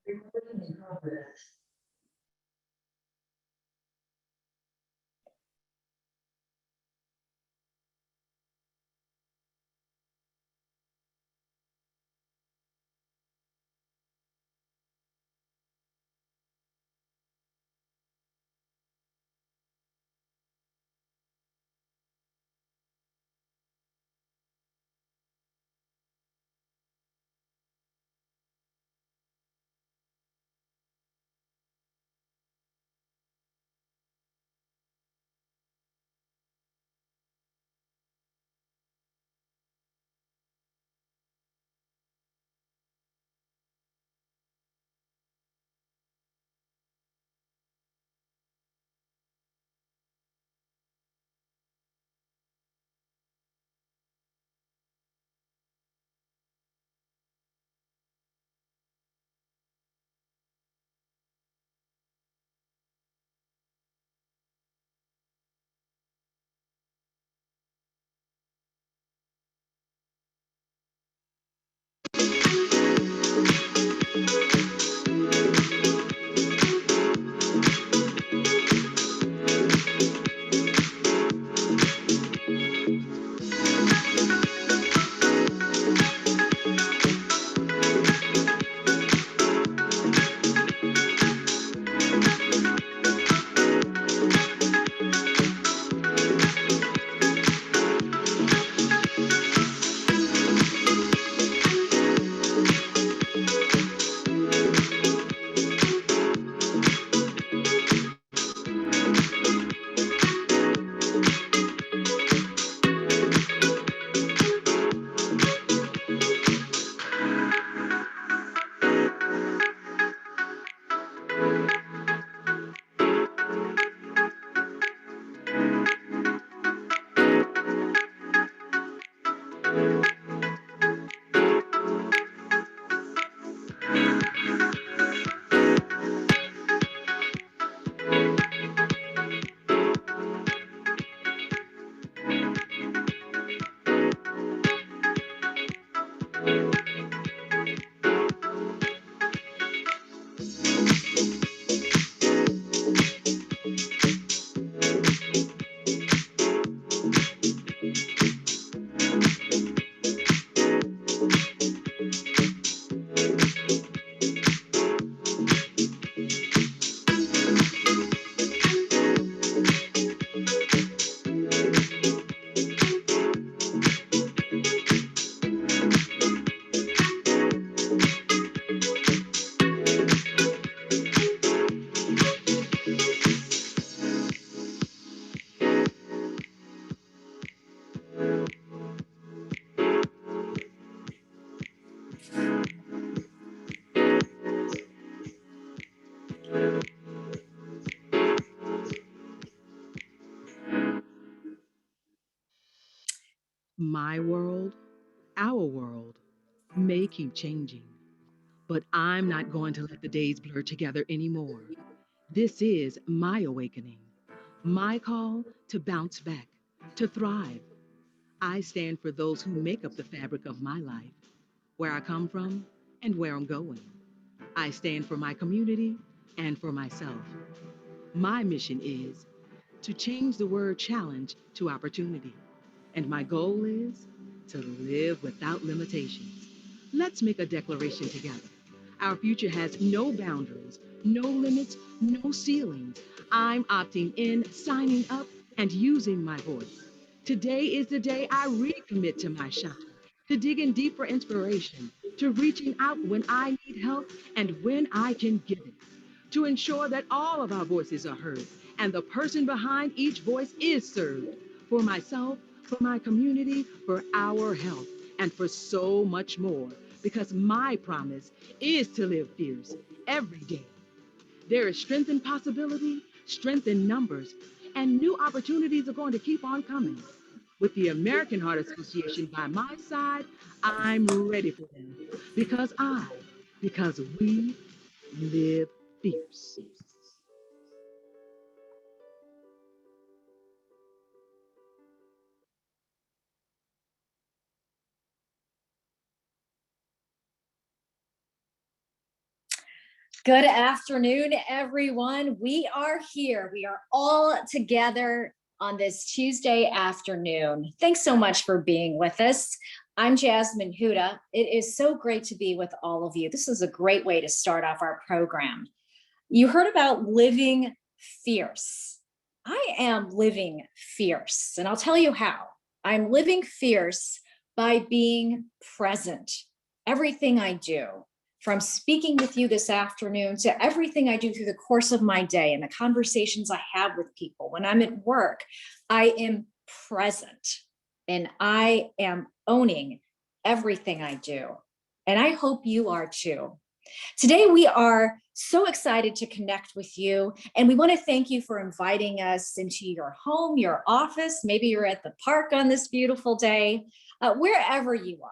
Recording in progress. My world, our world, may keep changing, but I'm not going to let the days blur together anymore. This is my awakening, my call to bounce back, to thrive. I stand for those who make up the fabric of my life, where I come from and where I'm going. I stand for my community and for myself. My mission is to change the word challenge to opportunity. And my goal is to live without limitations. Let's make a declaration together. Our future has no boundaries, no limits, no ceilings. I'm opting in, signing up, and using my voice. Today is the day I recommit to my shine, to digging deep for inspiration, to reaching out when I need help and when I can give it, to ensure that all of our voices are heard and the person behind each voice is served. For myself, for my community, for our health, and for so much more. Because my promise is to live fierce every day. There is strength in possibility, strength in numbers, and new opportunities are going to keep on coming. With the American Heart Association by my side, I'm ready for them. Because we live fierce. Good afternoon, everyone. We are here. We are all together on this Tuesday afternoon. Thanks so much for being with us. I'm Jasmine Huda. It is so great to be with all of you. This is a great way to start off our program. You heard about living fierce. I am living fierce, and I'll tell you how. I'm living fierce by being present. Everything I do, from speaking with you this afternoon to everything I do through the course of my day and the conversations I have with people. When I'm at work, I am present and I am owning everything I do. And I hope you are too. Today, we are so excited to connect with you, and we want to thank you for inviting us into your home, your office. Maybe you're at the park on this beautiful day, wherever you are.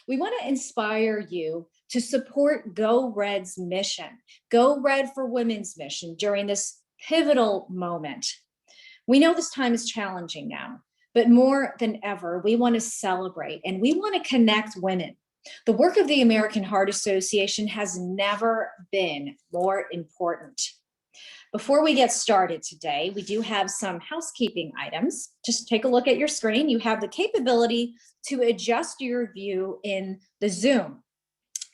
We want to inspire you to support Go Red's mission, Go Red for Women's mission during this pivotal moment. We know this time is challenging now, but more than ever, we want to celebrate and we want to connect women. The work of the American Heart Association has never been more important. Before we get started today, we do have some housekeeping items. Just take a look at your screen. You have the capability to adjust your view in the Zoom.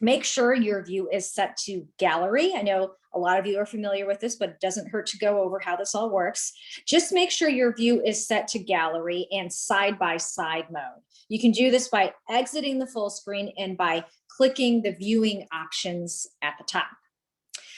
Make sure your view is set to gallery. I know a lot of you are familiar with this, but it doesn't hurt to go over how this all works. Just make sure your view is set to gallery and side-by-side mode. You can do this by exiting the full screen and by clicking the viewing options at the top.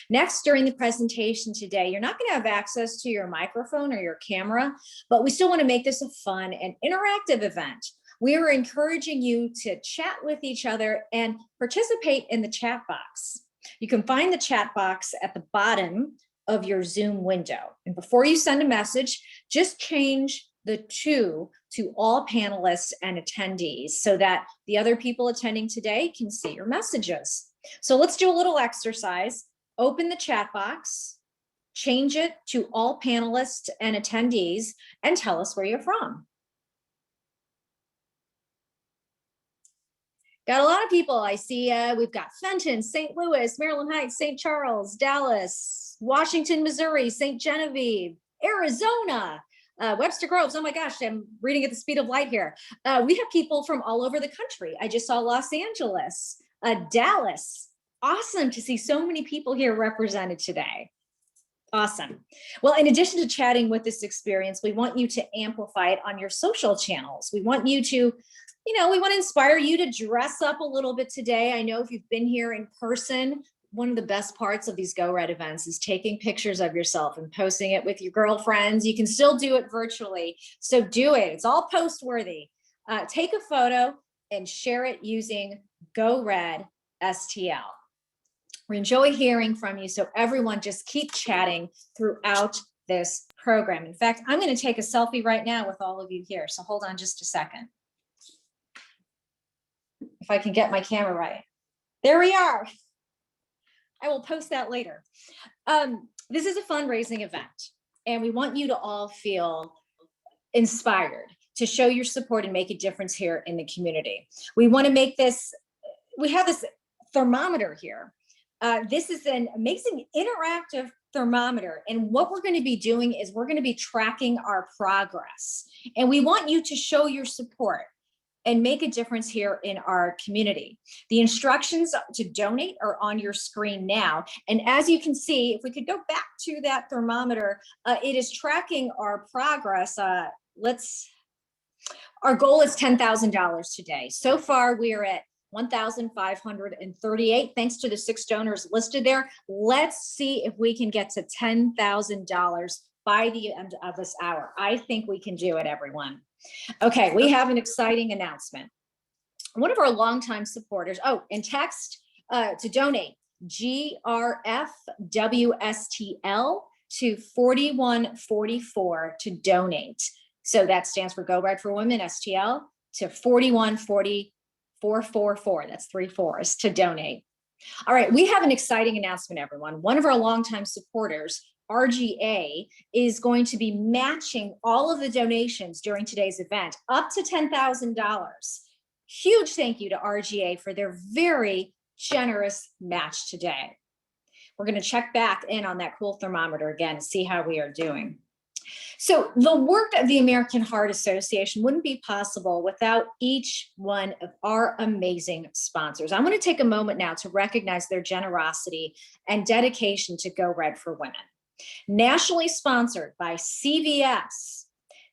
Next, during the presentation today, you're not going to have access to your microphone or your camera, but we still want to make this a fun and interactive event. We are encouraging you to chat with each other and participate in the chat box. You can find the chat box at the bottom of your Zoom window. And before you send a message, just change the to all panelists and attendees so that the other people attending today can see your messages. So let's do a little exercise. Open the chat box, change it to all panelists and attendees, and tell us where you're from. Got a lot of people. I see we've got Fenton, St. Louis, Maryland Heights, St. Charles, Dallas, Washington, Missouri, St. Genevieve, Arizona, Webster Groves. Oh my gosh, I'm reading at the speed of light here. We have people from all over the country. I just saw Los Angeles, Dallas. Awesome to see so many people here represented today. Awesome. Well, in addition to chatting with this experience, we want you to amplify it on your social channels. We want you to, we want to inspire you to dress up a little bit today. I know if you've been here in person, one of the best parts of these Go Red events is taking pictures of yourself and posting it with your girlfriends. You can still do it virtually. So do it. It's all post worthy. Take a photo and share it using Go Red STL. We enjoy hearing from you, so everyone just keep chatting throughout this program. In fact, I'm going to take a selfie right now with all of you here, so hold on just a second. If I can get my camera right. There we are. I will post that later. This is a fundraising event, and we want you to all feel inspired to show your support and make a difference here in the community. We want to make this, we have this thermometer here. This is an amazing interactive thermometer. And what we're going to be doing is we're going to be tracking our progress. And we want you to show your support and make a difference here in our community. The instructions to donate are on your screen now. And as you can see, if we could go back to that thermometer, it is tracking our progress. Our goal is $10,000 today. So far, we are at 1,538, thanks to the 6 donors listed there. Let's see if we can get to $10,000 by the end of this hour. I think we can do it, everyone. Okay, we have an exciting announcement. One of our longtime supporters, and text to donate GRFWSTL to 4144 to donate. So that stands for Go Red for Women STL to 414444. That's 3 4s to donate. All right, we have an exciting announcement, everyone. One of our longtime supporters, RGA, is going to be matching all of the donations during today's event up to $10,000. Huge thank you to RGA for their very generous match today. We're going to check back in on that cool thermometer again to see how we are doing. So the work of the American Heart Association wouldn't be possible without each one of our amazing sponsors. I want to take a moment now to recognize their generosity and dedication to Go Red for Women. Nationally sponsored by CVS.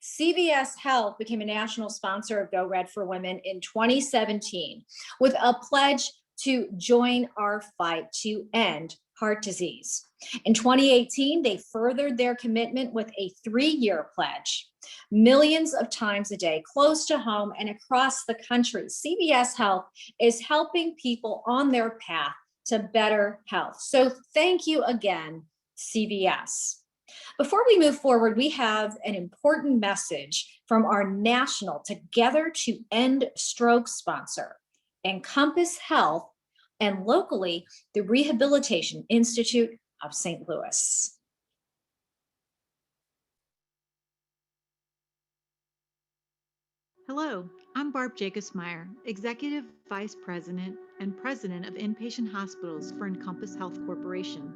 CVS Health became a national sponsor of Go Red for Women in 2017 with a pledge to join our fight to end heart disease. In 2018, they furthered their commitment with a 3-year pledge. Millions of times a day, close to home and across the country, CVS Health is helping people on their path to better health. So thank you again, CVS. Before we move forward, we have an important message from our national Together to End Stroke sponsor, Encompass Health, and locally, the Rehabilitation Institute of St. Louis. Hello, I'm Barb Jacobsmeyer, Executive Vice President and President of Inpatient Hospitals for Encompass Health Corporation,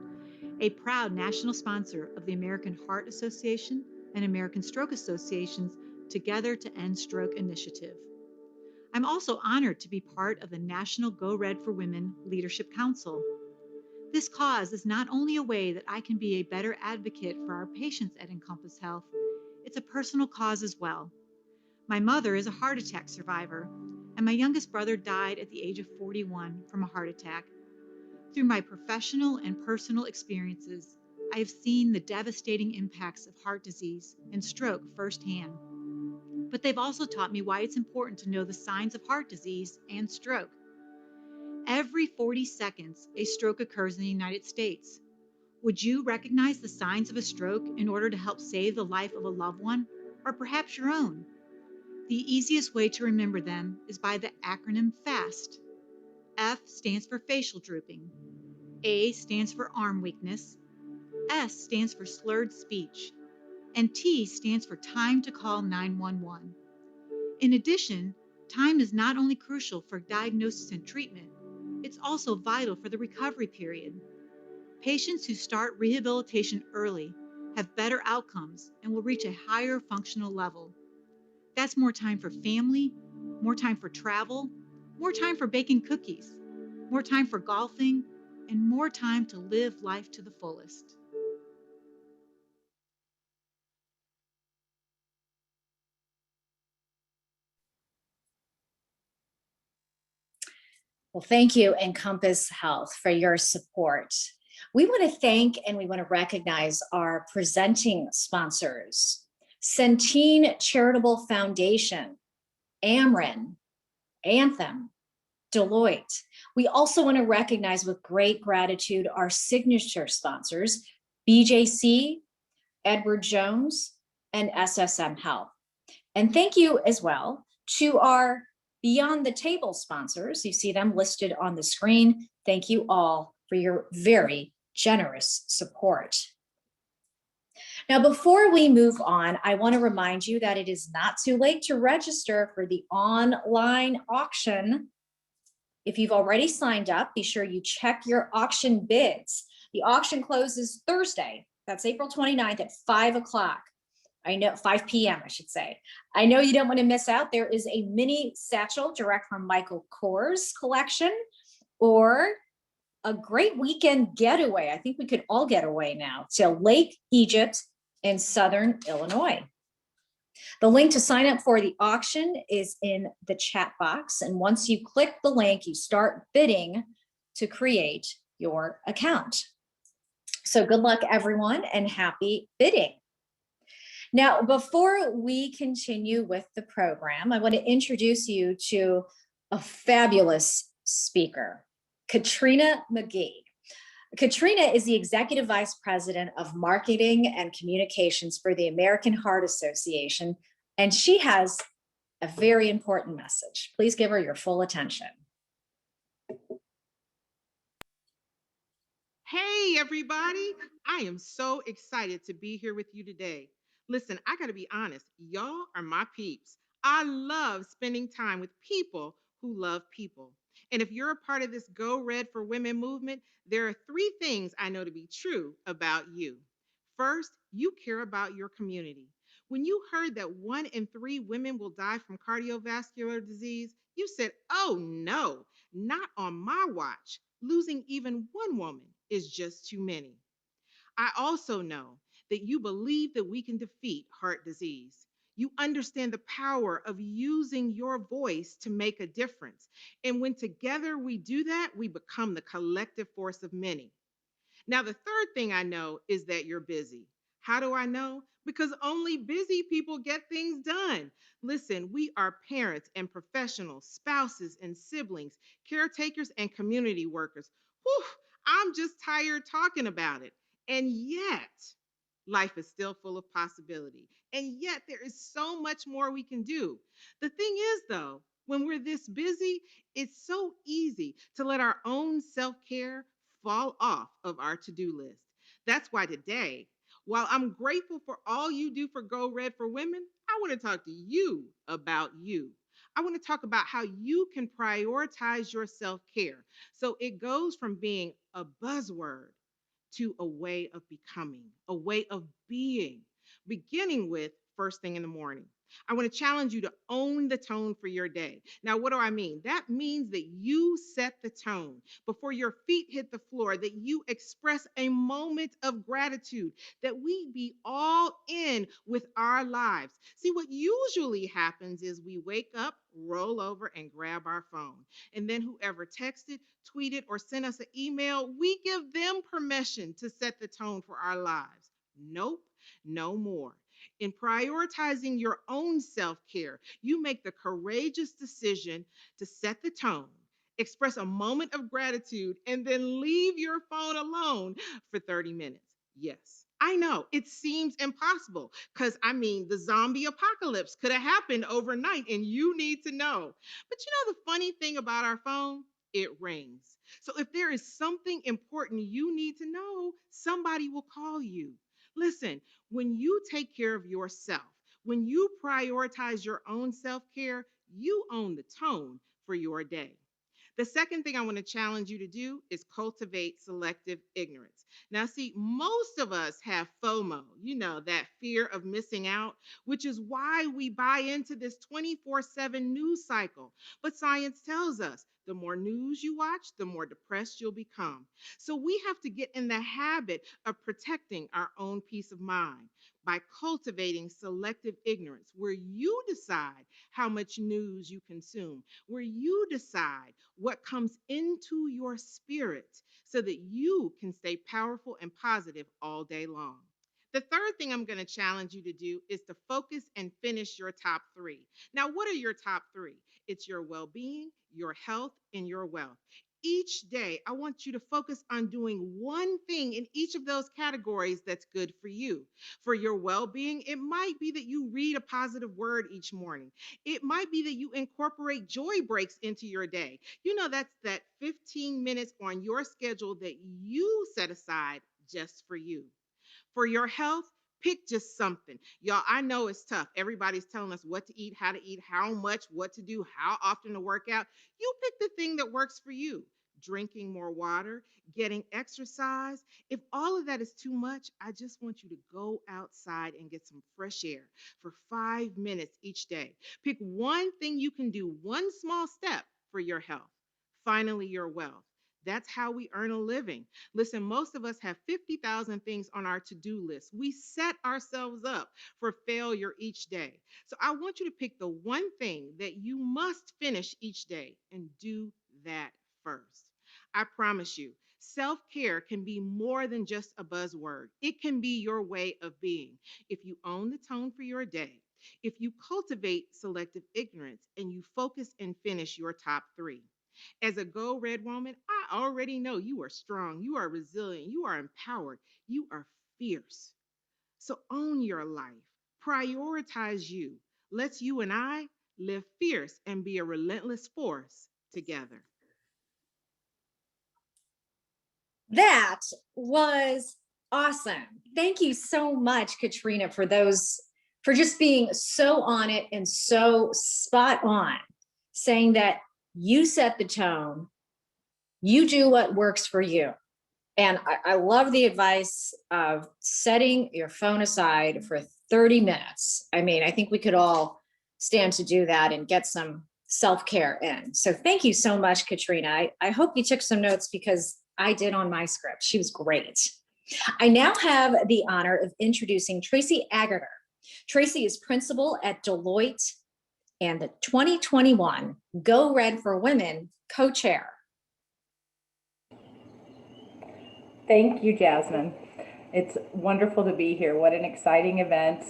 a proud national sponsor of the American Heart Association and American Stroke Association's Together to End Stroke initiative. I'm also honored to be part of the National Go Red for Women Leadership Council. This cause is not only a way that I can be a better advocate for our patients at Encompass Health, it's a personal cause as well. My mother is a heart attack survivor, and my youngest brother died at the age of 41 from a heart attack. Through my professional and personal experiences, I have seen the devastating impacts of heart disease and stroke firsthand. But they've also taught me why it's important to know the signs of heart disease and stroke. Every 40 seconds, a stroke occurs in the United States. Would you recognize the signs of a stroke in order to help save the life of a loved one, or perhaps your own? The easiest way to remember them is by the acronym FAST. F stands for facial drooping. A stands for arm weakness. S stands for slurred speech. And T stands for time to call 911. In addition, time is not only crucial for diagnosis and treatment, it's also vital for the recovery period. Patients who start rehabilitation early have better outcomes and will reach a higher functional level. That's more time for family, more time for travel, more time for baking cookies, more time for golfing, and more time to live life to the fullest. Well, thank you, Encompass Health, for your support. We want to thank and we want to recognize our presenting sponsors, Centene Charitable Foundation, Ameren, Anthem, Deloitte. We also want to recognize with great gratitude our signature sponsors, BJC, Edward Jones, and SSM Health. And thank you as well to our Beyond the Table sponsors. You see them listed on the screen. Thank you all for your very generous support. Now, before we move on, I want to remind you that it is not too late to register for the online auction. If you've already signed up, be sure you check your auction bids. The auction closes Thursday. That's April 29th at 5 o'clock. I know 5 p.m. I should say. I know you don't want to miss out. There is a mini satchel direct from Michael Kors collection, or a great weekend getaway. I think we could all get away now to Lake Egypt in Southern Illinois. The link to sign up for the auction is in the chat box. And once you click the link, you start bidding to create your account. So good luck, everyone, and happy bidding. Now, before we continue with the program, I want to introduce you to a fabulous speaker, Katrina McGee. Katrina is the Executive Vice President of Marketing and Communications for the American Heart Association, and she has a very important message. Please give her your full attention. Hey, everybody. I am so excited to be here with you today. Listen, I got to be honest, y'all are my peeps. I love spending time with people who love people. And if you're a part of this Go Red for Women movement, there are three things I know to be true about you. First, you care about your community. When you heard that 1 in 3 women will die from cardiovascular disease, you said, oh no, not on my watch. Losing even one woman is just too many. I also know that you believe that we can defeat heart disease. You understand the power of using your voice to make a difference. And when together we do that, we become the collective force of many. Now, the third thing I know is that you're busy. How do I know? Because only busy people get things done. Listen, we are parents and professionals, spouses and siblings, caretakers and community workers. Whew, I'm just tired talking about it. And yet, life is still full of possibility. And yet, there is so much more we can do. The thing is, though, when we're this busy, it's so easy to let our own self care fall off of our to do list. That's why today, while I'm grateful for all you do for Go Red for Women, I want to talk to you about you. I want to talk about how you can prioritize your self care so it goes from being a buzzword to a way of becoming, a way of being, beginning with first thing in the morning. I want to challenge you to own the tone for your day. Now, what do I mean? That means that you set the tone before your feet hit the floor, that you express a moment of gratitude, that we be all in with our lives. See, what usually happens is we wake up, roll over, and grab our phone. And then whoever texted, tweeted, or sent us an email, we give them permission to set the tone for our lives. Nope, no more. In prioritizing your own self care, you make the courageous decision to set the tone, express a moment of gratitude, and then leave your phone alone for 30 minutes. Yes, I know it seems impossible because the zombie apocalypse could have happened overnight and you need to know. But you know, the funny thing about our phone? It rings. So if there is something important you need to know, somebody will call you. Listen, when you take care of yourself, when you prioritize your own self care, you own the tone for your day. The second thing I want to challenge you to do is cultivate selective ignorance. Now, see, most of us have FOMO, that fear of missing out, which is why we buy into this 24/7 news cycle. But science tells us the more news you watch, the more depressed you'll become. So we have to get in the habit of protecting our own peace of mind by cultivating selective ignorance, where you decide how much news you consume, where you decide what comes into your spirit so that you can stay powerful and positive all day long. The third thing I'm going to challenge you to do is to focus and finish your top three. Now, what are your top three? It's your well being, your health, and your wealth. Each day, I want you to focus on doing one thing in each of those categories that's good for you. For your well being, it might be that you read a positive word each morning. It might be that you incorporate joy breaks into your day. That's that 15 minutes on your schedule that you set aside just for you. For your health, pick just something. Y'all, I know it's tough. Everybody's telling us what to eat, how much, what to do, how often to work out. You pick the thing that works for you. Drinking more water, getting exercise. If all of that is too much, I just want you to go outside and get some fresh air for 5 minutes each day. Pick one thing you can do, one small step for your health. Finally, your wealth. That's how we earn a living. Listen, most of us have 50,000 things on our to do list. We set ourselves up for failure each day. So I want you to pick the one thing that you must finish each day and do that first. I promise you, self care can be more than just a buzzword, it can be your way of being. If you own the tone for your day, if you cultivate selective ignorance, and you focus and finish your top three. As a Go Red woman, I already know you are strong, you are resilient, you are empowered, you are fierce. So own your life, prioritize you. Let's you and I live fierce and be a relentless force together. That was awesome. Thank you so much, Katrina, for just being so on it and so spot on, saying that You set the tone. You do what works for you. And I love the advice of setting your phone aside for 30 minutes. I mean, I think we could all stand to do that and get some self-care in. So thank you so much, Katrina. I hope you took some notes because I did on my script. She was great. I now have the honor of introducing Tracy Agater. Tracy is principal at Deloitte and the 2021 Go Red for Women co-chair. Thank you, Jasmine. It's wonderful to be here. What an exciting event.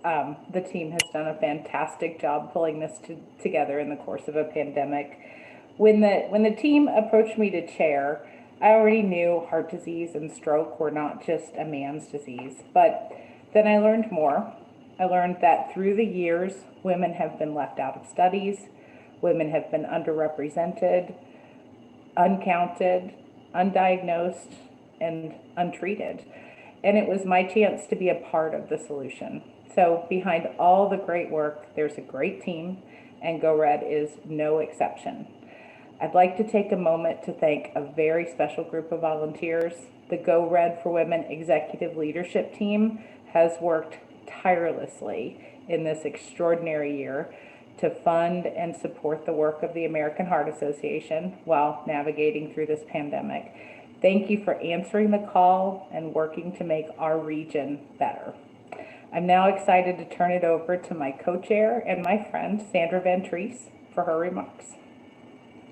The team has done a fantastic job pulling this together in the course of a pandemic. When the team approached me to chair, I already knew heart disease and stroke were not just a man's disease, but then I learned more. I learned that through the years, women have been left out of studies, women have been underrepresented, uncounted, undiagnosed, and untreated. And it was my chance to be a part of the solution. So behind all the great work, there's a great team, and Go Red is no exception. I'd like to take a moment to thank a very special group of volunteers. The Go Red for Women executive leadership team has worked tirelessly in this extraordinary year to fund and support the work of the American Heart Association while navigating through this pandemic. Thank you for answering the call and working to make our region better. I'm now excited to turn it over to my co-chair and my friend, Sandra Van Treese, for her remarks.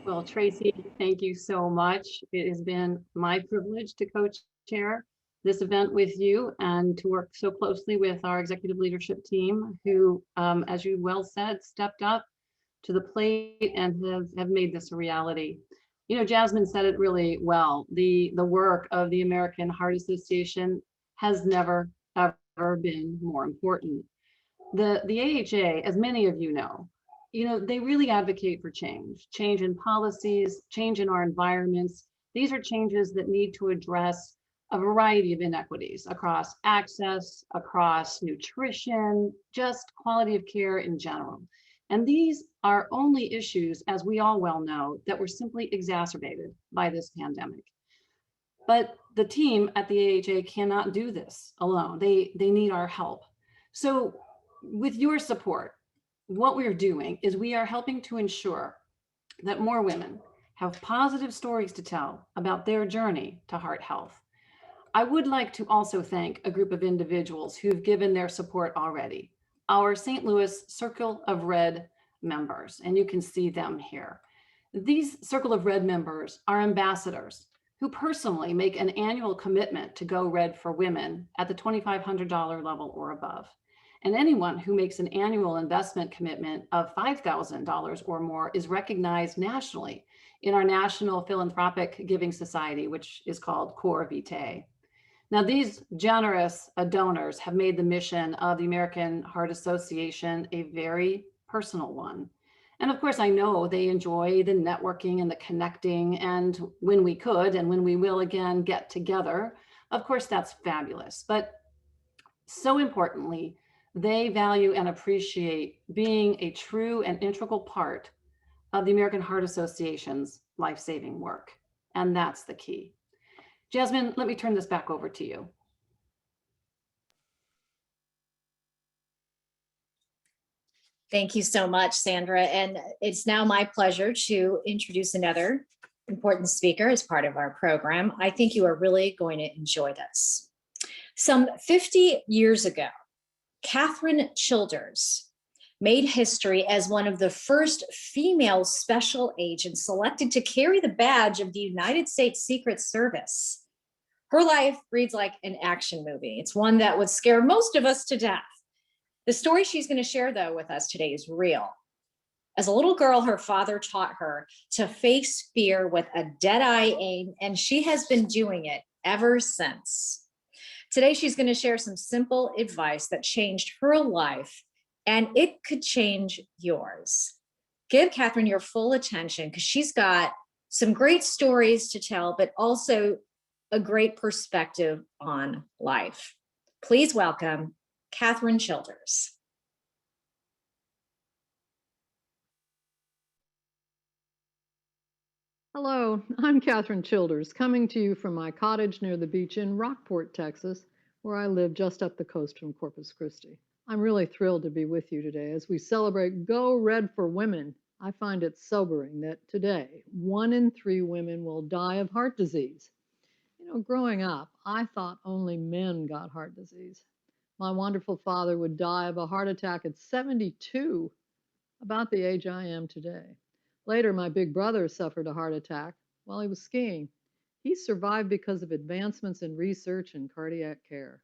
Well, Tracy, thank you so much. It has been my privilege to co-chair this event with you and to work so closely with our executive leadership team who, as you well said, stepped up to the plate and have made this a reality. You know, Jasmine said it really well. The work of the American Heart Association has never, ever been more important. The AHA, as many of you know, they really advocate for change in policies, change in our environments. These are changes that need to address a variety of inequities across access, across nutrition, just quality of care in general. And these are only issues, as we all well know, that were simply exacerbated by this pandemic. But the team at the AHA cannot do this alone. They need our help. So with your support, what we're doing is we are helping to ensure that more women have positive stories to tell about their journey to heart health. I would like to also thank a group of individuals who've given their support already. Our St. Louis Circle of Red members, and you can see them here. These Circle of Red members are ambassadors who personally make an annual commitment to Go Red for Women at the $2,500 level or above. And anyone who makes an annual investment commitment of $5,000 or more is recognized nationally in our National Philanthropic Giving Society, which is called Core Vitae. Now, these generous donors have made the mission of the American Heart Association a very personal one. And of course, I know they enjoy the networking and the connecting, and when we could and when we will again get together, of course, that's fabulous. But so importantly, they value and appreciate being a true and integral part of the American Heart Association's life-saving work. And that's the key. Jasmine, let me turn this back over to you. Thank you so much, Sandra. And it's now my pleasure to introduce another important speaker as part of our program. I think you are really going to enjoy this. Some 50 years ago, Catherine Childers made history as one of the first female special agents selected to carry the badge of the United States Secret Service. Her life reads like an action movie. It's one that would scare most of us to death. The story she's going to share, though, with us today is real. As a little girl, her father taught her to face fear with a dead-eye aim, and she has been doing it ever since. Today, she's going to share some simple advice that changed her life, and it could change yours. Give Catherine your full attention because she's got some great stories to tell, but also a great perspective on life. Please welcome Catherine Childers. Hello, I'm Catherine Childers, coming to you from my cottage near the beach in Rockport, Texas, where I live just up the coast from Corpus Christi. I'm really thrilled to be with you today as we celebrate Go Red for Women. I find it sobering that today, 1 in 3 women will die of heart disease. Growing up, I thought only men got heart disease. My wonderful father would die of a heart attack at 72, about the age I am today. Later, my big brother suffered a heart attack while he was skiing. He survived because of advancements in research and cardiac care.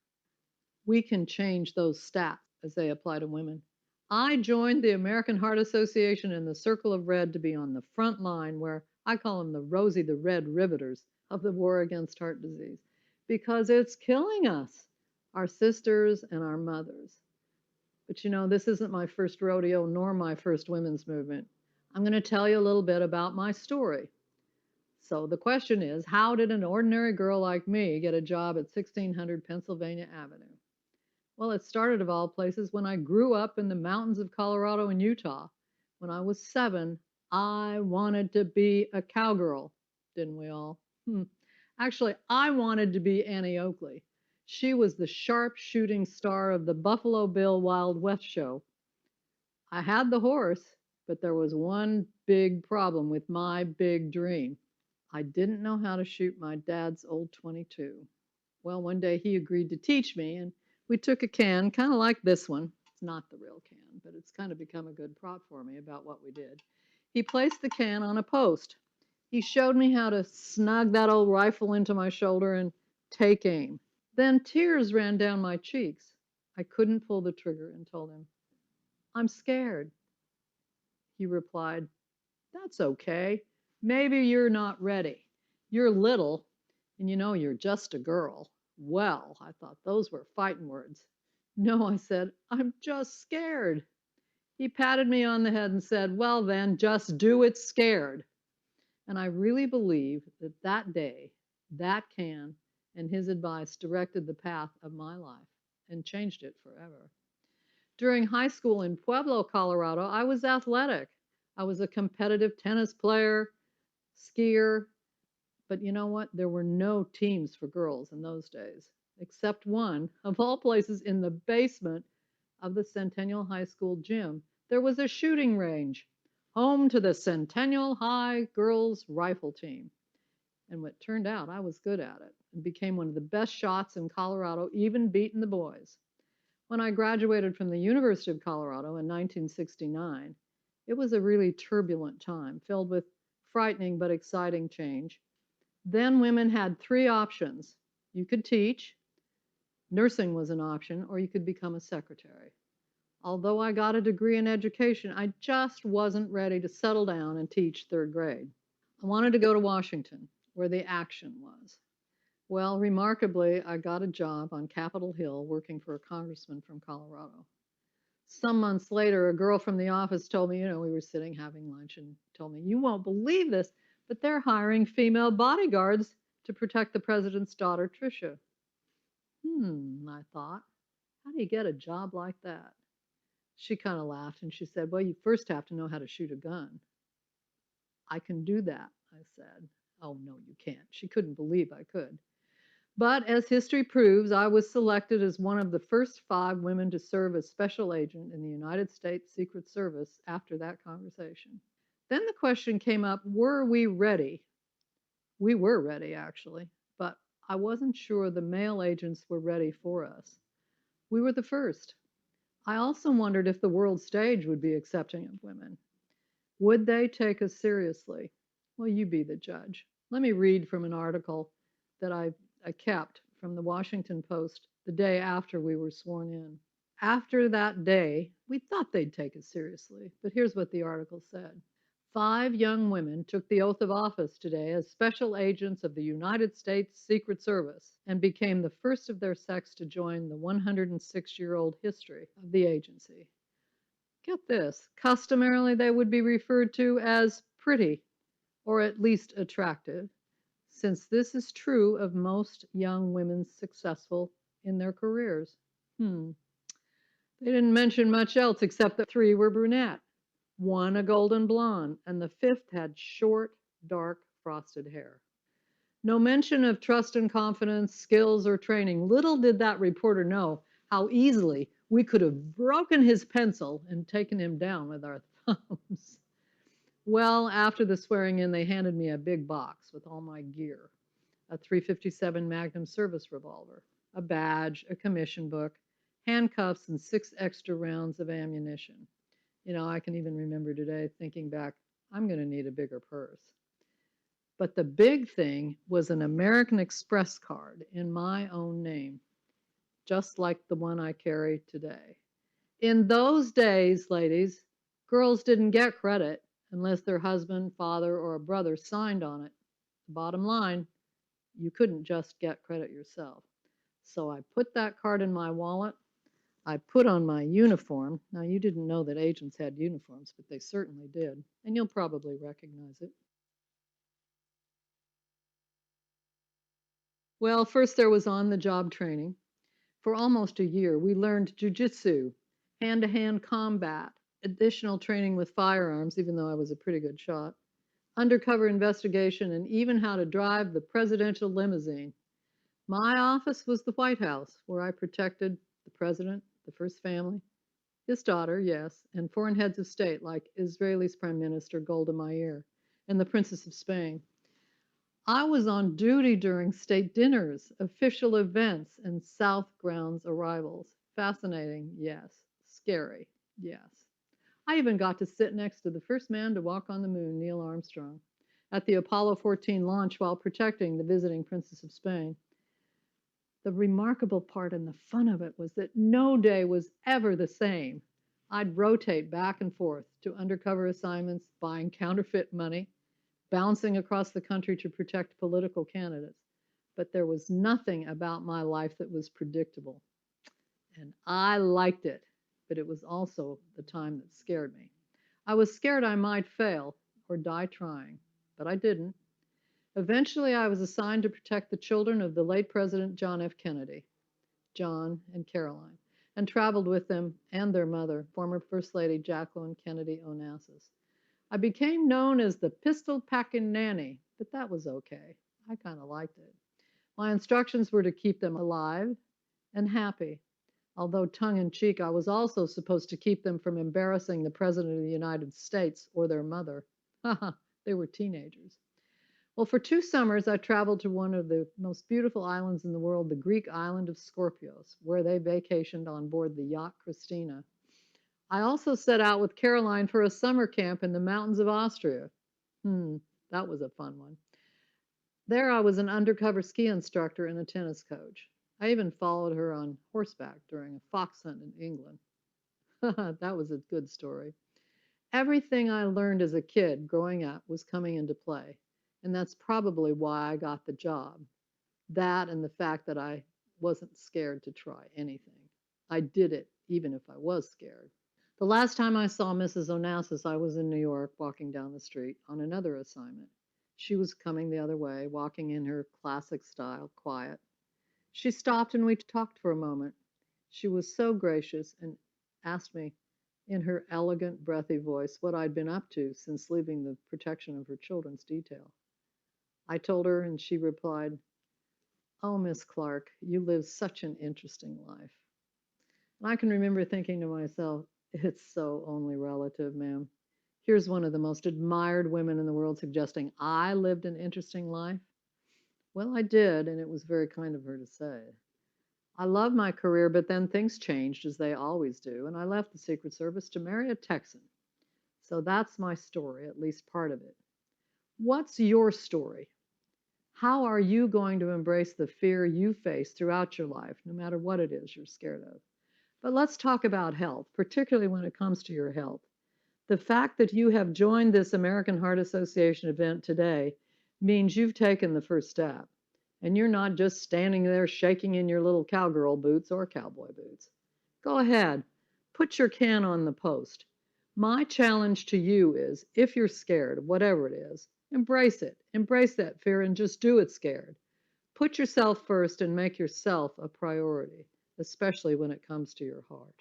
We can change those stats as they apply to women. I joined the American Heart Association in the Circle of Red to be on the front line, where I call them the Rosie the Red Riveters of the war against heart disease, because it's killing us, our sisters and our mothers. But this isn't my first rodeo nor my first women's movement. I'm going to tell you a little bit about my story. So the question is, how did an ordinary girl like me get a job at 1600 Pennsylvania Avenue? Well, it started of all places when I grew up in the mountains of Colorado and Utah. When I was 7, I wanted to be a cowgirl, didn't we all? Actually, I wanted to be Annie Oakley. She was the sharp shooting star of the Buffalo Bill Wild West show. I had the horse, but there was one big problem with my big dream. I didn't know how to shoot my dad's old .22. Well, one day he agreed to teach me, and we took a can, kind of like this one. It's not the real can, but it's kind of become a good prop for me about what we did. He placed the can on a post. He showed me how to snug that old rifle into my shoulder and take aim. Then tears ran down my cheeks. I couldn't pull the trigger and told him, "I'm scared." He replied, "That's okay. Maybe you're not ready. You're little, and you're just a girl." Well, I thought those were fighting words. "No," I said, "I'm just scared." He patted me on the head and said, "Well, then, just do it scared." And I really believe that that day, that can, and his advice directed the path of my life and changed it forever. During high school in Pueblo, Colorado, I was athletic. I was a competitive tennis player, skier, but you know what? There were no teams for girls in those days, except one, of all places, in the basement of the Centennial High School gym. There was a shooting range, home to the Centennial High girls rifle team. And what turned out, I was good at it and became one of the best shots in Colorado, even beating the boys. When I graduated from the University of Colorado in 1969, it was a really turbulent time filled with frightening but exciting change. Then women had 3 options. You could teach, nursing was an option, or you could become a secretary. Although I got a degree in education, I just wasn't ready to settle down and teach 3rd grade. I wanted to go to Washington, where the action was. Well, remarkably, I got a job on Capitol Hill working for a congressman from Colorado. Some months later, a girl from the office told me, we were sitting having lunch, and told me, "You won't believe this, but they're hiring female bodyguards to protect the president's daughter, Tricia." I thought, how do you get a job like that? She kind of laughed and she said, "Well, you first have to know how to shoot a gun." "I can do that," I said. "Oh, no, you can't." She couldn't believe I could. But as history proves, I was selected as one of the first 5 women to serve as special agent in the United States Secret Service after that conversation. Then the question came up, were we ready? We were ready, actually, but I wasn't sure the male agents were ready for us. We were the first. I also wondered if the world stage would be accepting of women. Would they take us seriously? Well, you be the judge. Let me read from an article that I kept from the Washington Post the day after we were sworn in. After that day, we thought they'd take us seriously, but here's what the article said. 5 young women took the oath of office today as special agents of the United States Secret Service and became the first of their sex to join the 106-year-old history of the agency. Get this, customarily they would be referred to as pretty, or at least attractive, since this is true of most young women successful in their careers. They didn't mention much else except that 3 were brunette, 1 a golden blonde, and the 5th had short, dark frosted hair. No mention of trust and confidence, skills, or training. Little did that reporter know how easily we could have broken his pencil and taken him down with our thumbs. Well, after the swearing in, they handed me a big box with all my gear, a .357 Magnum service revolver, a badge, a commission book, handcuffs, and 6 extra rounds of ammunition. You know, I can even remember today thinking back, I'm going to need a bigger purse. But the big thing was an American Express card in my own name, just like the one I carry today. In those days, ladies, girls didn't get credit unless their husband, father, or a brother signed on it. The bottom line, you couldn't just get credit yourself. So I put that card in my wallet. I put on my uniform. Now, you didn't know that agents had uniforms, but they certainly did, and you'll probably recognize it. Well, first there was on-the-job training. For almost a year, we learned jujitsu, hand-to-hand combat, additional training with firearms, even though I was a pretty good shot, undercover investigation, and even how to drive the presidential limousine. My office was the White House, where I protected the president, the first family, his daughter, yes, and foreign heads of state like Israel's Prime Minister Golda Meir and the Princess of Spain. I was on duty during state dinners, official events, and South Grounds arrivals. Fascinating, yes. Scary, yes. I even got to sit next to the first man to walk on the moon, Neil Armstrong, at the Apollo 14 launch while protecting the visiting Princess of Spain. The remarkable part and the fun of it was that no day was ever the same. I'd rotate back and forth to undercover assignments, buying counterfeit money, bouncing across the country to protect political candidates. But there was nothing about my life that was predictable. And I liked it, but it was also the time that scared me. I was scared I might fail or die trying, but I didn't. Eventually, I was assigned to protect the children of the late President John F. Kennedy, John and Caroline, and traveled with them and their mother, former First Lady Jacqueline Kennedy Onassis. I became known as the pistol packing nanny, but that was okay. I kind of liked it. My instructions were to keep them alive and happy. Although tongue in cheek, I was also supposed to keep them from embarrassing the President of the United States or their mother. They were teenagers. Well, for 2 summers, I traveled to one of the most beautiful islands in the world, the Greek island of Scorpios, where they vacationed on board the yacht Christina. I also set out with Caroline for a summer camp in the mountains of Austria. That was a fun one. There I was an undercover ski instructor and a tennis coach. I even followed her on horseback during a fox hunt in England. That was a good story. Everything I learned as a kid growing up was coming into play, and that's probably why I got the job. That and the fact that I wasn't scared to try anything. I did it even if I was scared. The last time I saw Mrs. Onassis, I was in New York walking down the street on another assignment. She was coming the other way, walking in her classic style, quiet. She stopped and we talked for a moment. She was so gracious and asked me in her elegant, breathy voice what I'd been up to since leaving the protection of her children's detail. I told her and she replied, "Oh, Miss Clark, you live such an interesting life." And I can remember thinking to myself, it's so only relative, ma'am. Here's one of the most admired women in the world suggesting I lived an interesting life. Well, I did, and it was very kind of her to say. I loved my career, but then things changed, as they always do, and I left the Secret Service to marry a Texan. So that's my story, at least part of it. What's your story? How are you going to embrace the fear you face throughout your life, no matter what it is you're scared of? But let's talk about health, particularly when it comes to your health. The fact that you have joined this American Heart Association event today means you've taken the first step. And you're not just standing there shaking in your little cowgirl boots or cowboy boots. Go ahead, put your can on the post. My challenge to you is, if you're scared, whatever it is, embrace it. Embrace that fear and just do it scared. Put yourself first and make yourself a priority, especially when it comes to your heart.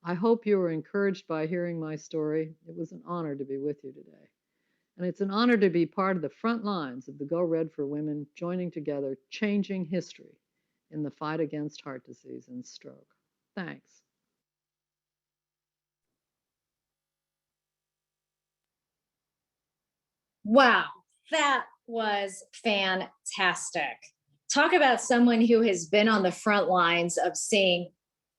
I hope you were encouraged by hearing my story. It was an honor to be with you today. And it's an honor to be part of the front lines of the Go Red for Women, joining together, changing history in the fight against heart disease and stroke. Thanks. Wow, that was fantastic. Talk about someone who has been on the front lines of seeing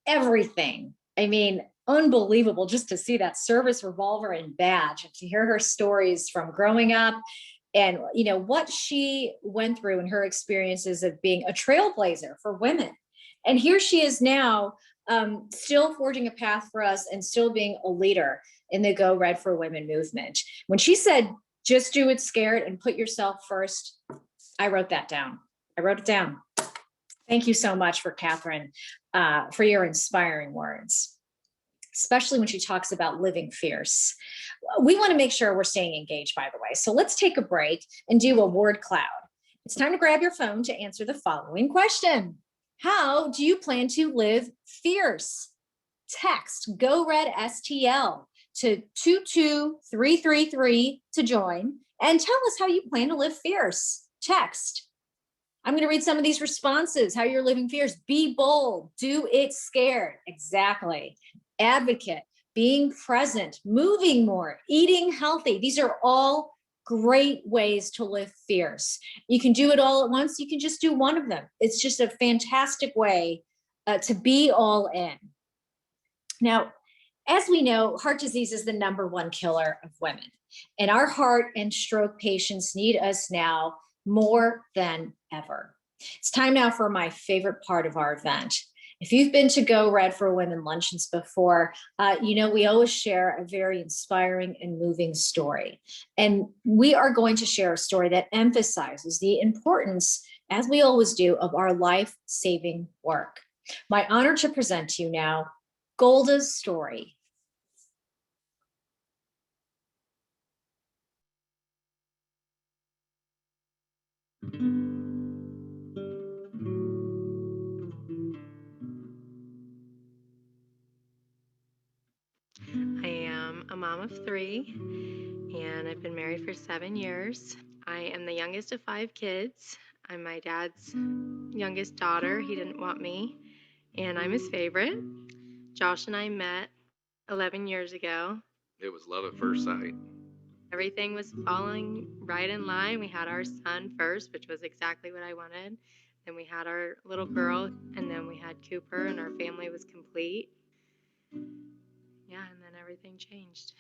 everything. I mean, unbelievable just to see that service revolver and badge and to hear her stories from growing up and what she went through and her experiences of being a trailblazer for women. And here she is now, still forging a path for us and still being a leader in the Go Red for Women movement. When she said, just do it scared and put yourself first, I wrote that down. I wrote it down. Thank you so much for Catherine, for your inspiring words, especially when she talks about living fierce. We want to make sure we're staying engaged, by the way. So let's take a break and do a word cloud. It's time to grab your phone to answer the following question. How do you plan to live fierce? Text Go Red STL to 22333 to join and tell us how you plan to live fierce. Text. I'm going to read some of these responses. How you're living fierce. Be bold. Do it scared. Exactly. Advocate. Being present. Moving more. Eating healthy. These are all great ways to live fierce. You can do it all at once. You can just do one of them. It's just a fantastic way to be all in. Now, as we know, heart disease is the #1 killer of women, and our heart and stroke patients need us now more than ever. It's time now for my favorite part of our event. If you've been to Go Red for Women luncheons before, we always share a very inspiring and moving story. And we are going to share a story that emphasizes the importance, as we always do, of our life-saving work. My honor to present to you now, Golda's story. I am a mom of 3, and I've been married for 7 years. I am the youngest of 5 kids. I'm my dad's youngest daughter. He didn't want me, and I'm his favorite. Josh and I met 11 years ago. It was love at first sight. Everything was falling right in line. We had our son first, which was exactly what I wanted. Then we had our little girl, and then we had Cooper, and our family was complete. Yeah, and then everything changed.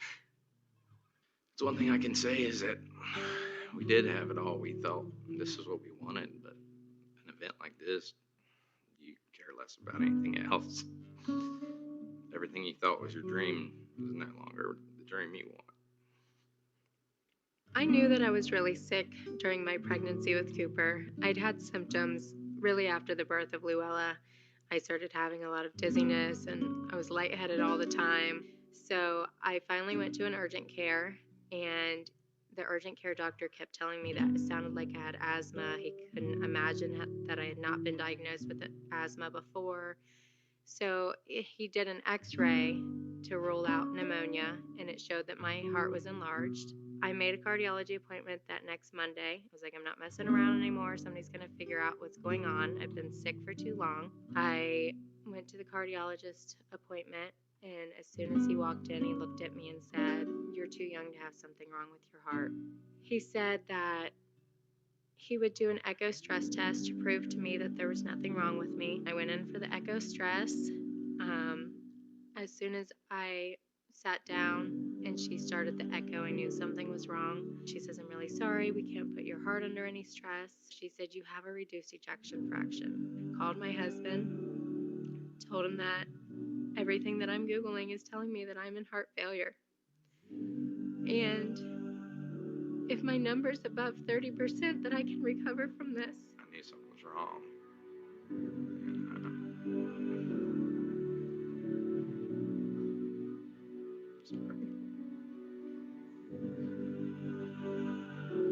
So one thing I can say is that we did have it all. We thought this is what we wanted, but an event like this, you care less about anything else. Everything you thought was your dream is no longer the dream you want. I knew that I was really sick during my pregnancy with Cooper. I'd had symptoms really after the birth of Luella. I started having a lot of dizziness and I was lightheaded all the time. So I finally went to an urgent care, and the urgent care doctor kept telling me that it sounded like I had asthma. He couldn't imagine that I had not been diagnosed with asthma before. So he did an x-ray to rule out pneumonia, and it showed that my heart was enlarged. I made a cardiology appointment that next Monday. I was like, I'm not messing around anymore. Somebody's going to figure out what's going on. I've been sick for too long. I went to the cardiologist appointment, and as soon as he walked in, he looked at me and said, "You're too young to have something wrong with your heart." He said that he would do an echo stress test to prove to me that there was nothing wrong with me. I went in for the echo stress. As soon as I sat down and she started the echo, I knew something was wrong. She says, "I'm really sorry. We can't put your heart under any stress." She said, "You have a reduced ejection fraction." I called my husband, told him that everything that I'm Googling is telling me that I'm in heart failure. And if my number's above 30%, that I can recover from this. I knew something was wrong.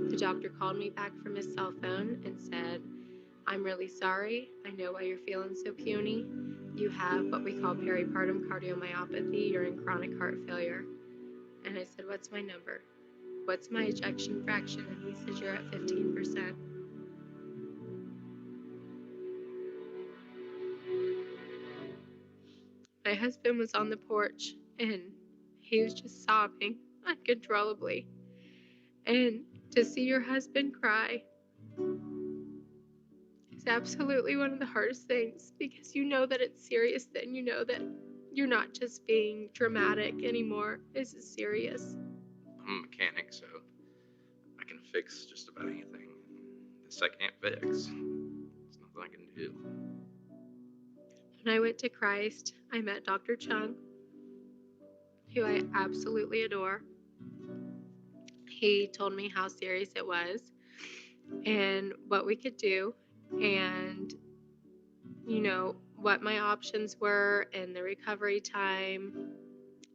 The doctor called me back from his cell phone and said, "I'm really sorry. I know why you're feeling so puny. You have what we call peripartum cardiomyopathy. You're in chronic heart failure." And I said, "What's my number?" what's my ejection fraction? And he said, you're at 15%. My husband was on the porch and he was just sobbing uncontrollably. And to see your husband cry is absolutely one of the hardest things, because you know that it's serious, then you know that you're not just being dramatic anymore. This is serious. I'm a mechanic, so I can fix just about anything. This I can't fix. There's nothing I can do. When I went to Christ, I met Dr. Chung, who I absolutely adore. He told me how serious it was and what we could do, and what my options were and the recovery time.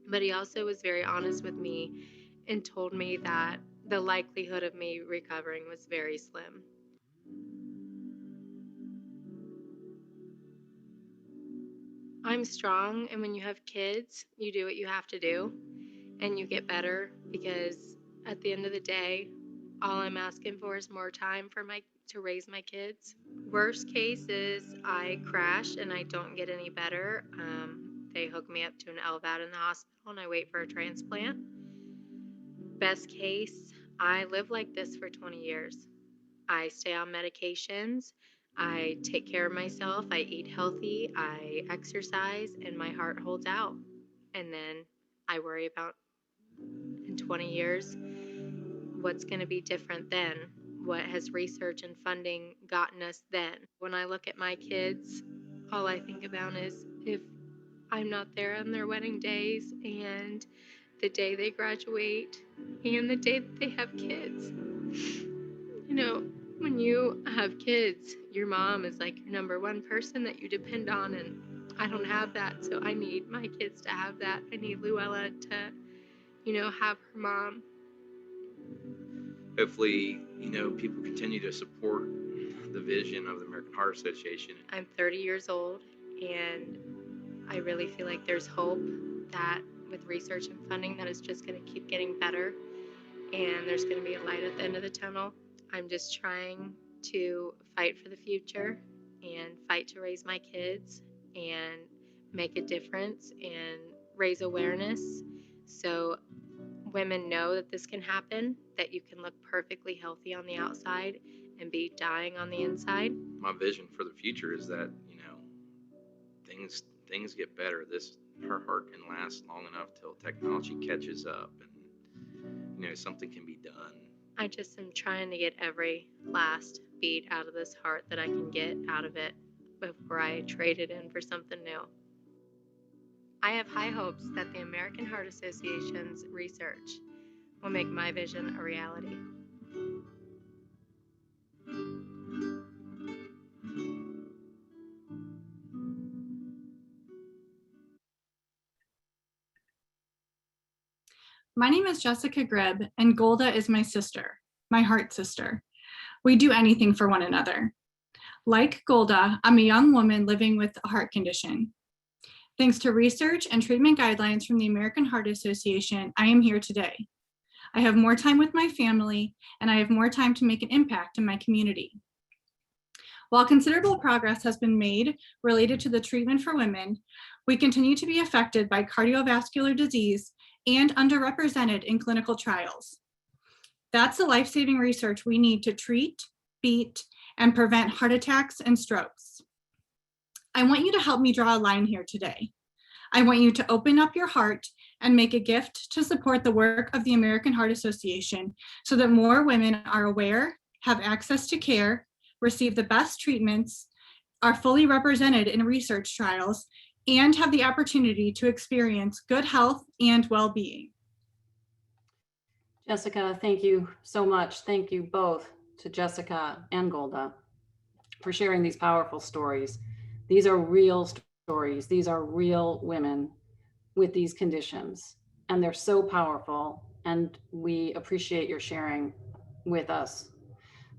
But he also was very honest with me and told me that the likelihood of me recovering was very slim. I'm strong, and when you have kids, you do what you have to do and you get better, because at the end of the day, all I'm asking for is more time to raise my kids. Worst case is I crash and I don't get any better. They hook me up to an LVAD in the hospital and I wait for a transplant. Best case, I live like this for 20 years. I stay on medications. I take care of myself. I eat healthy. I exercise, and my heart holds out. And then I worry about, in 20 years, what's going to be different then? What has research and funding gotten us then? When I look at my kids, all I think about is if I'm not there on their wedding days and the day they graduate and the day that they have kids. When you have kids, your mom is like your number one person that you depend on, and I don't have that, so I need my kids to have that. I need Luella to, have her mom. Hopefully, people continue to support the vision of the American Heart Association. I'm 30 years old, and I really feel like there's hope that with research and funding that it's just going to keep getting better, and there's going to be a light at the end of the tunnel. I'm just trying to fight for the future and fight to raise my kids and make a difference and raise awareness so women know that this can happen, that you can look perfectly healthy on the outside and be dying on the inside. My vision for the future is that, things get better. Her heart can last long enough till technology catches up and, something can be done. I just am trying to get every last beat out of this heart that I can get out of it before I trade it in for something new. I have high hopes that the American Heart Association's research will make my vision a reality. My name is Jessica Gribb, and Golda is my sister, my heart sister. We do anything for one another. Like Golda, I'm a young woman living with a heart condition. Thanks to research and treatment guidelines from the American Heart Association, I am here today. I have more time with my family, and I have more time to make an impact in my community. While considerable progress has been made related to the treatment for women, we continue to be affected by cardiovascular disease and underrepresented in clinical trials. That's the life-saving research we need to treat, beat, and prevent heart attacks and strokes. I want you to help me draw a line here today. I want you to open up your heart and make a gift to support the work of the American Heart Association so that more women are aware, have access to care, receive the best treatments, are fully represented in research trials, and have the opportunity to experience good health and well-being. Jessica, thank you so much. Thank you both to Jessica and Golda for sharing these powerful stories. These are real stories. These are real women with these conditions, and they're so powerful, and we appreciate your sharing with us.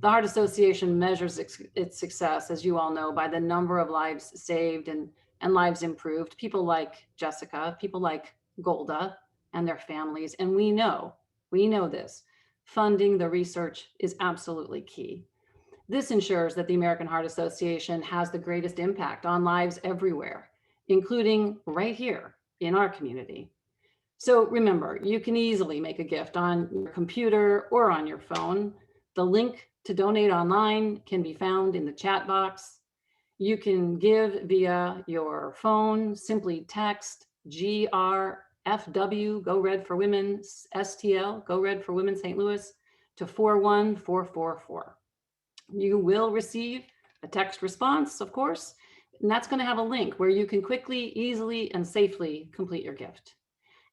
The Heart Association measures its success, as you all know, by the number of lives saved and lives improved, people like Jessica, people like Golda and their families. And we know this, funding the research is absolutely key. This ensures that the American Heart Association has the greatest impact on lives everywhere, including right here in our community. So remember, you can easily make a gift on your computer or on your phone. The link to donate online can be found in the chat box. You can give via your phone, simply text GRFW, Go Red for Women, STL, Go Red for Women St. Louis, to 41444. You will receive a text response, of course, and that's going to have a link where you can quickly, easily, and safely complete your gift.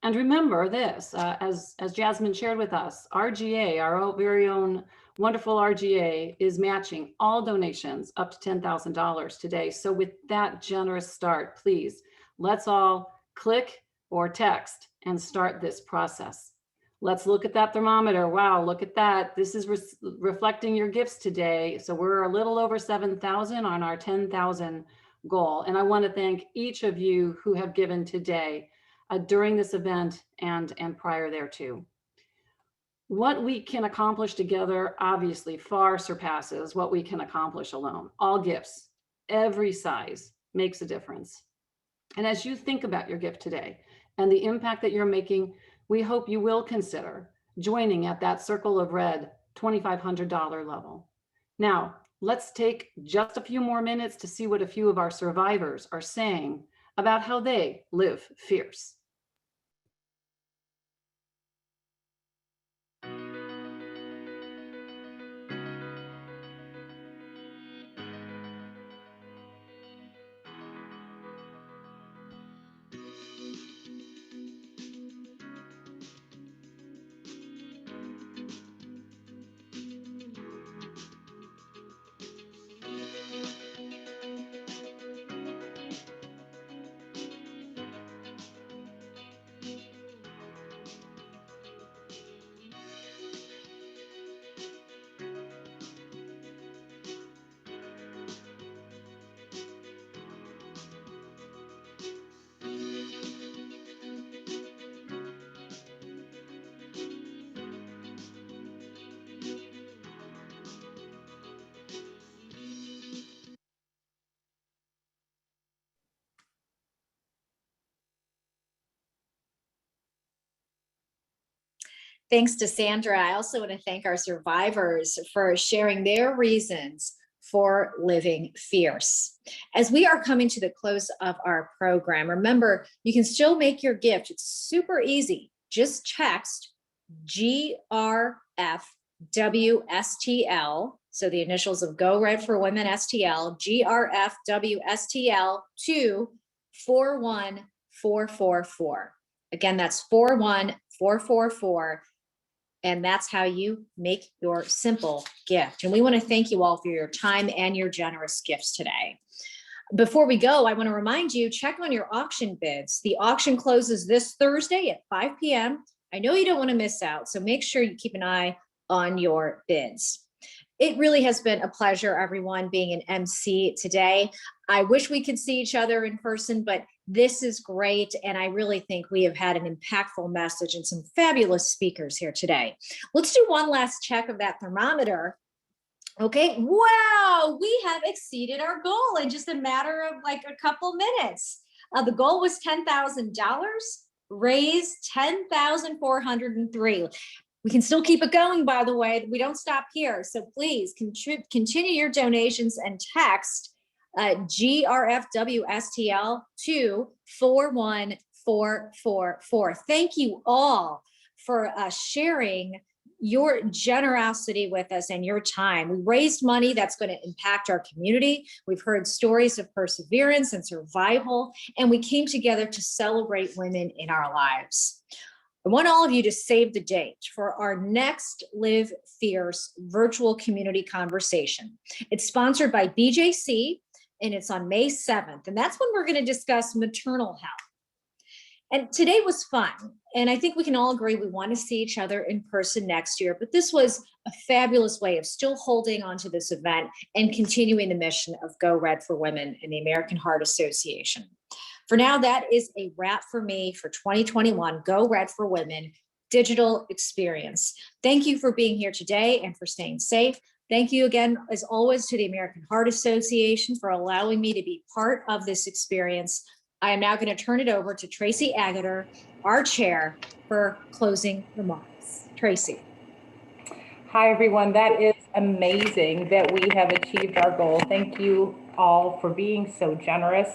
And remember this, as Jasmine shared with us, RGA, our very own wonderful RGA, is matching all donations up to $10,000 today. So with that generous start, please, let's all click or text and start this process. Let's look at that thermometer. Wow, look at that. This is reflecting your gifts today. So we're a little over 7,000 on our 10,000 goal. And I want to thank each of you who have given today during this event and prior thereto. What we can accomplish together obviously far surpasses what we can accomplish alone. All gifts, every size, makes a difference. And as you think about your gift today and the impact that you're making, we hope you will consider joining at that Circle of Red $2,500 level. Now, let's take just a few more minutes to see what a few of our survivors are saying about how they live fierce. Thanks to Sandra. I also want to thank our survivors for sharing their reasons for living fierce. As we are coming to the close of our program, remember, you can still make your gift. It's super easy. Just text GRFWSTL, so the initials of Go Red for Women STL, GRFWSTL to 41444. Again, that's 41444. And that's how you make your simple gift. And we want to thank you all for your time and your generous gifts today. Before we go, I want to remind you, check on your auction bids. The auction closes this Thursday at 5 p.m. I know you don't want to miss out, so make sure you keep an eye on your bids. It really has been a pleasure, everyone, being an MC today. I wish we could see each other in person, but this is great. And I really think we have had an impactful message and some fabulous speakers here today. Let's do one last check of that thermometer. Okay, wow, we have exceeded our goal in just a matter of like a couple minutes. The goal was $10,000, raised $10,403. We can still keep it going, by the way. We don't stop here. So please continue your donations and text GRFWSTL to 41444. Thank you all for sharing your generosity with us and your time. We raised money that's going to impact our community. We've heard stories of perseverance and survival, and we came together to celebrate women in our lives. I want all of you to save the date for our next Live Fierce virtual community conversation. It's sponsored by BJC, and it's on May 7th. And that's when we're going to discuss maternal health. And today was fun. And I think we can all agree we want to see each other in person next year. But this was a fabulous way of still holding on to this event and continuing the mission of Go Red for Women in the American Heart Association. For now, that is a wrap for me for 2021 Go Red for Women. digital experience. Thank you for being here today and for staying safe. Thank you again, as always, to the American Heart Association for allowing me to be part of this experience. I am now going to turn it over to Tracy Agater, our chair, for closing remarks. Tracy. Hi, everyone. That is amazing that we have achieved our goal. Thank you all for being so generous.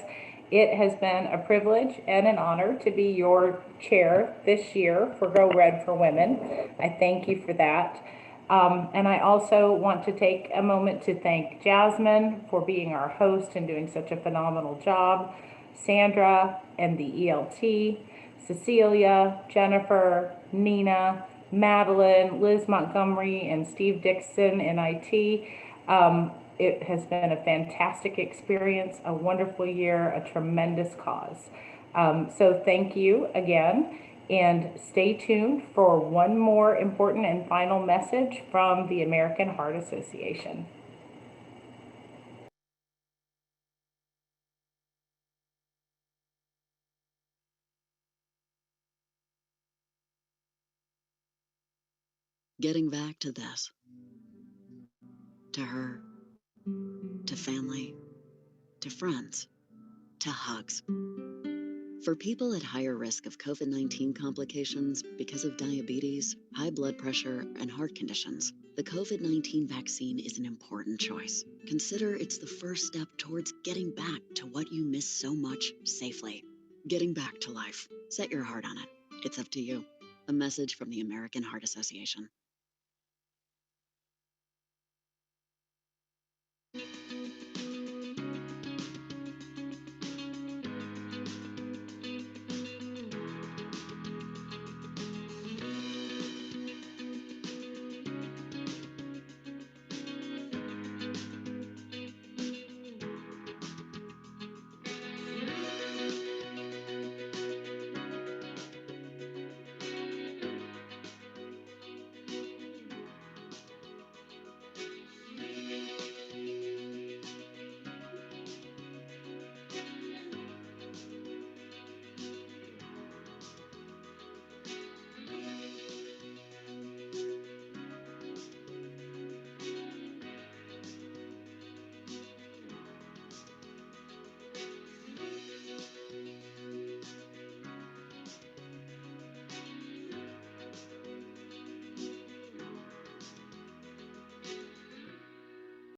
It has been a privilege and an honor to be your chair this year for Go Red for Women. I thank you for that. And I also want to take a moment to thank Jasmine for being our host and doing such a phenomenal job, Sandra and the ELT, Cecilia, Jennifer, Nina, Madeline, Liz Montgomery, and Steve Dixon in IT. It has been a fantastic experience, a wonderful year, a tremendous cause. So thank you again, and stay tuned for one more important and final message from the American Heart Association. Getting back to this, to her, to family, to friends, to hugs. For people at higher risk of COVID-19 complications because of diabetes, high blood pressure, and heart conditions, the COVID-19 vaccine is an important choice. Consider it's the first step towards getting back to what you miss so much safely. Getting back to life. Set your heart on it. It's up to you. A message from the American Heart Association.